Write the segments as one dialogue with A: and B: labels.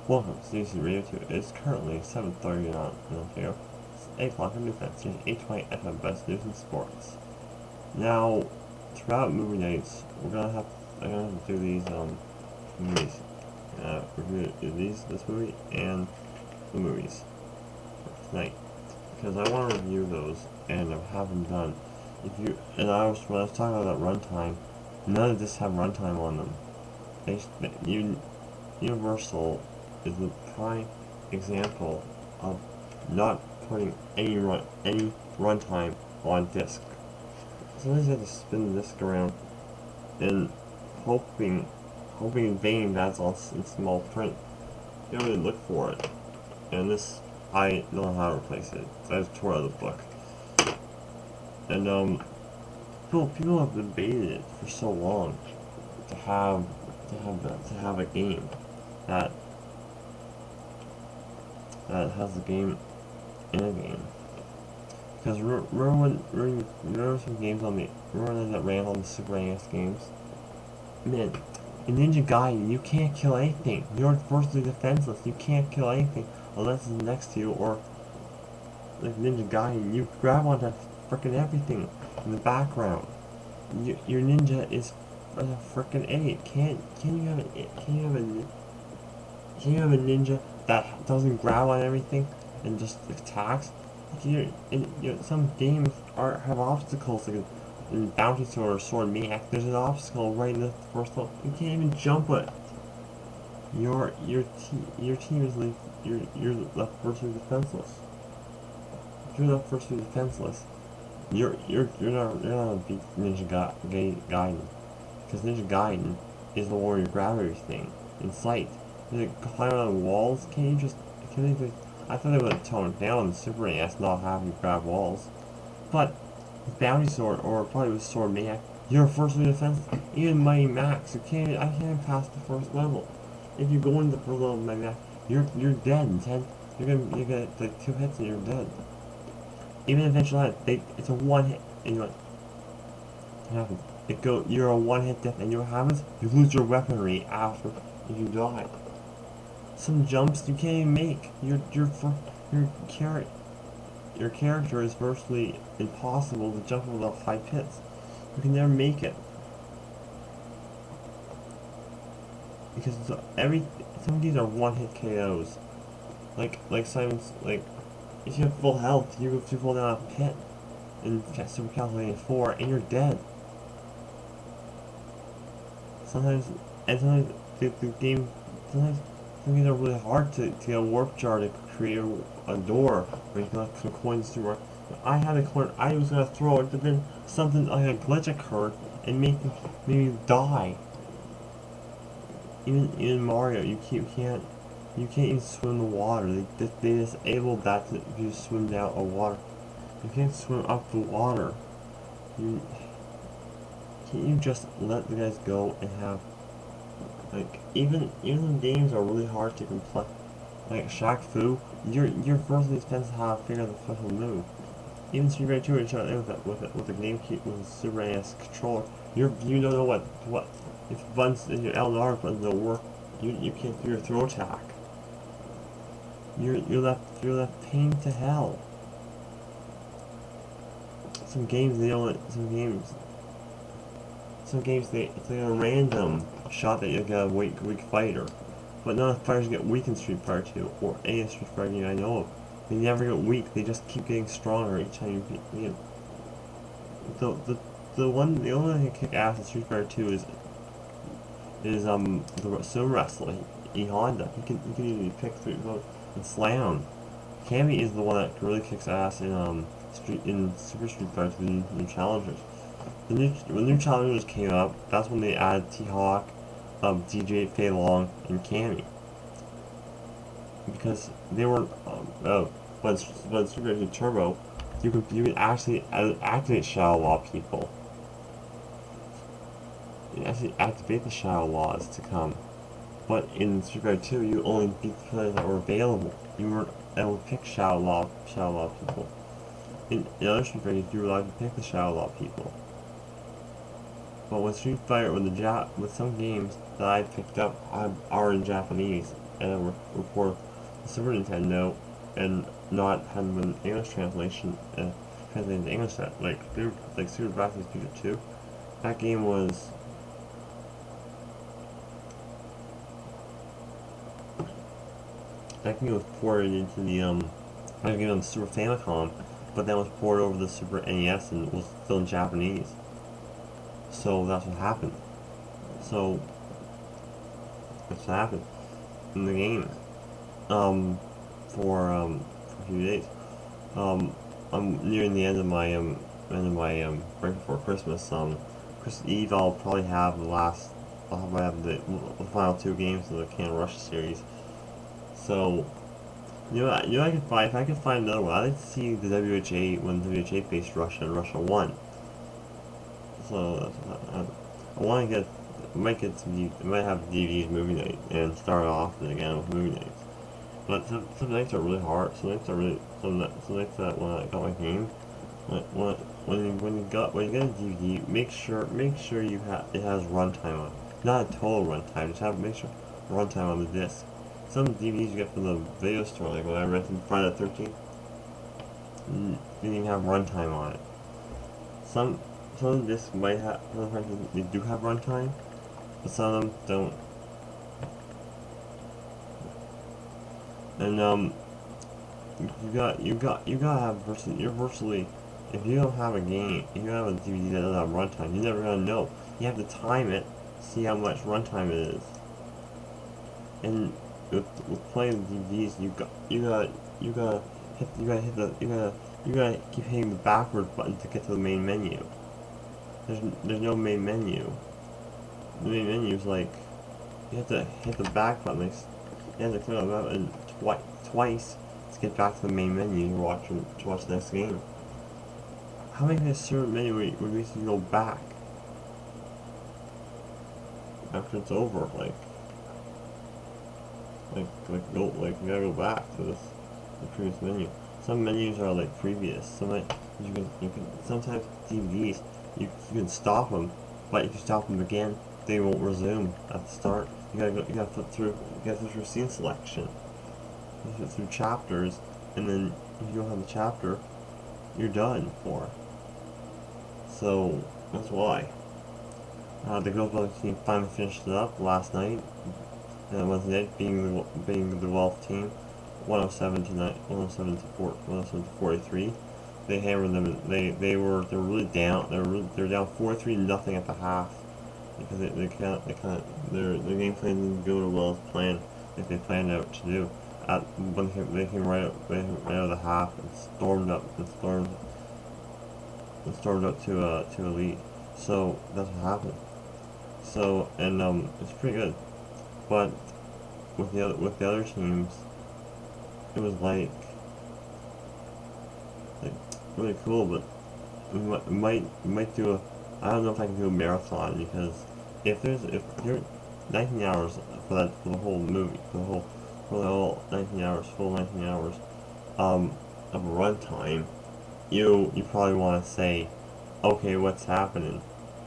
A: Welcome to CBC Radio 2. It is currently 7:30 in Ontario. It's 8 o'clock in Newfoundland. It's 8:20 FM Best News and Sports. Now, throughout movie nights, I'm gonna have to do these movies. Review this movie and the movies for tonight because I want to review those and I haven't done. When I was talking about that runtime, none of this have runtime on them. Universal is the prime example of not putting any runtime on disc. Sometimes you have to spin the disc around and hoping in vain that's all in small print. You don't really look for it. And this, I don't know how to replace it. I just tore out of the book. And people have debated it for so long to have a game that has the game in a game. Because remember some games remember that ran on the Super NES games? Man, in Ninja Gaiden, you can't kill anything. You're virtually defenseless. You can't kill anything unless it's next to you, or like Ninja Gaiden, you grab onto frickin' everything in the background. Your ninja is a frickin' idiot. Can you have a ninja that doesn't grab on everything and just attacks? Some games have obstacles, like in Bounty Sword or Sword Maniac. There's an obstacle right in the first level. You can't even jump it. Your team is like you're left virtually defenseless. If you're left virtually defenseless, you're not gonna beat Ninja Gaiden, because Ninja Gaiden is the one where you grab everything in sight. You climb on walls. I thought they would have toned down the Super NES, not having you grab walls. But with Bounty Sword, or probably with Sword Maniac, you're virtually defenseless. Even Mighty Max, I can't pass the first level. If you go into the first level of Mighty Max, you're dead in 10. You're gonna like 2 hits and you're dead. Even eventually, it's a one hit, and what happens? You're a one hit death, and what happens? You lose your weaponry after if you die. Some jumps you can't even make. Your character is virtually impossible to jump over the high pits. You can never make it because some of these are one hit KOs. Like Simon's if you have full health, you fall down a pit in Super Castlevania 4 and you're dead. Sometimes the game some games are really hard to get a warp jar to create a door where you can let some coins through. I had a coin, I was gonna throw it, but then something like a glitch occurred and made me die. Even Mario, you can't even swim in the water. They disabled that if you swim down a water. You can't swim up the water. Can't you just let the guys go and have even the games are really hard to complete. Like Shaq Fu, your first defense how to figure out the special move. Even Street Fighter 2 is shot with the GameCube with the Super NES controller. You don't know what if your L and R buttons don't work, you can't do your throw attack. You're left pain to hell. Some games it's like a random shot that you get a weak fighter. But none of the fighters get weak in Street Fighter 2 or any Street Fighter game I know of. They never get weak, they just keep getting stronger each time you beat them. The only one that can kick ass in Street Fighter 2 is the sumo wrestler, E Honda. He can easily pick through and slam. Cammy is the one that really kicks ass in Super Street Fighter 2, the new challengers. When new challengers came up, that's when they added T-Hawk, DJ, Fei Long, and Cammy. Because they were when Super Street 2 Turbo, you could actually activate Shadow Law people. You actually activate the Shadow Laws to come. But in Street Fighter 2, you only beat the players that were available. You weren't able to pick Shadow Law people. In other Street Fighter, you were allowed to pick the Shadow Law people. But with Street Fighter, with some games that I picked up are in Japanese. report the Super Nintendo and not having an English translation translated to English that like Super Back to the Future 2. That game was ported into that game on the Super Famicom, but then was ported over the Super NES and was still in Japanese. So that's what happened. So that's what happened in the game. For a few days. I'm nearing the end of my break before Christmas. Christmas Eve I'll probably have the final 2 games of the Can't Rush series. So I could find, if I could find another one, I'd like to see the WHA when WHA faced Russia in Russia 1. So I want to get, I might have DVDs movie night and start off again with movie nights. But some nights are really hard. Some nights that when I got my game, when you get a DVD, make sure it has runtime on it. Not a total runtime, just make sure runtime on the disc. Some DVDs you get from the video store, like when I rented Friday the 13th, didn't even have runtime on it. Some of the discs might have, they do have runtime, but some of them don't. And you gotta have virtually, if you don't have a game, if you have a DVD that doesn't have runtime, you're never gonna know. You have to time it, see how much runtime it is. And with playing the DVDs, you gotta keep hitting the backward button to get to the main menu. There's no main menu. The main menu is like, you have to hit the back button. You have to click on that button twice to get back to the main menu to watch the next game. How many a certain menu would make you go back after it's over? You gotta go back to the previous menu. Some menus are like previous. Sometimes DVDs you can stop them, but if you stop them again, they won't resume at the start. You gotta flip through scene selection. You flip through chapters, and then if you don't have the chapter, you're done for. So that's why. The girls' volleyball team finally finished it up last night. And Wednesday night, being the Wealth team, 107 to 43. They hammered them. They were really down. They were down 4-3-0 at the half because their game plan didn't go as well as planned, like they planned out to do. They came right out of the half and stormed up to a lead. So that's what happened. So it's pretty good. But with the other teams, it was like really cool. But we might do a, I don't know if I can do a marathon, because if you're 19 hours for the whole movie, for the whole 19 hours, full 19 hours of a runtime, you probably want to say, okay, what's happening?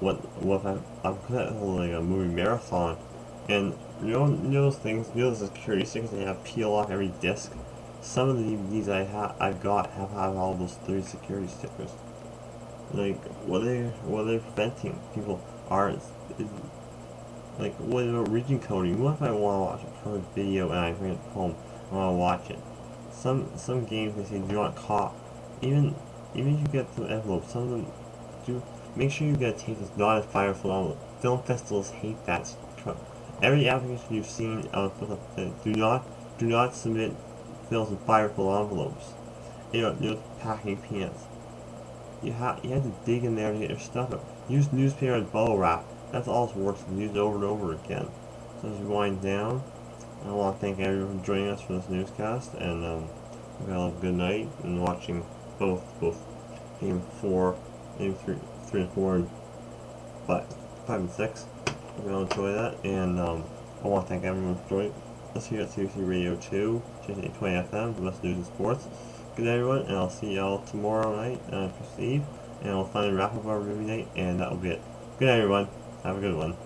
A: What if I'm holding a movie marathon, and you know those things, those security stickers they have peel off every disc. Some of the DVDs I've got have all those 3 security stickers. Like, what are they preventing? People aren't. Like, what about region coding? What if I want to watch a perfect video and I bring it home and I want to watch it? Some games they say do not cop. Even if you get some envelopes, some of them do. Make sure you get a tape that's not a fireful envelope. Film festivals hate that. Every application you've seen do not submit films in fireful envelopes. You're packing peanuts. You have to dig in there to get your stuff out. Use newspaper and bubble wrap. That's all it works. Use it over and over again. So as we wind down, I want to thank everyone for joining us for this newscast, and we're gonna have a good night and watching both game 3 and 4, and 5 and 6. We're gonna enjoy that, and I want to thank everyone for joining us here at CBC Radio 2, 820 FM, the best news and sports. Good night, everyone, and I'll see y'all tomorrow night, Christmas Eve, and we'll finally wrap up our movie night, and that'll be it. Good night, everyone. Have a good one.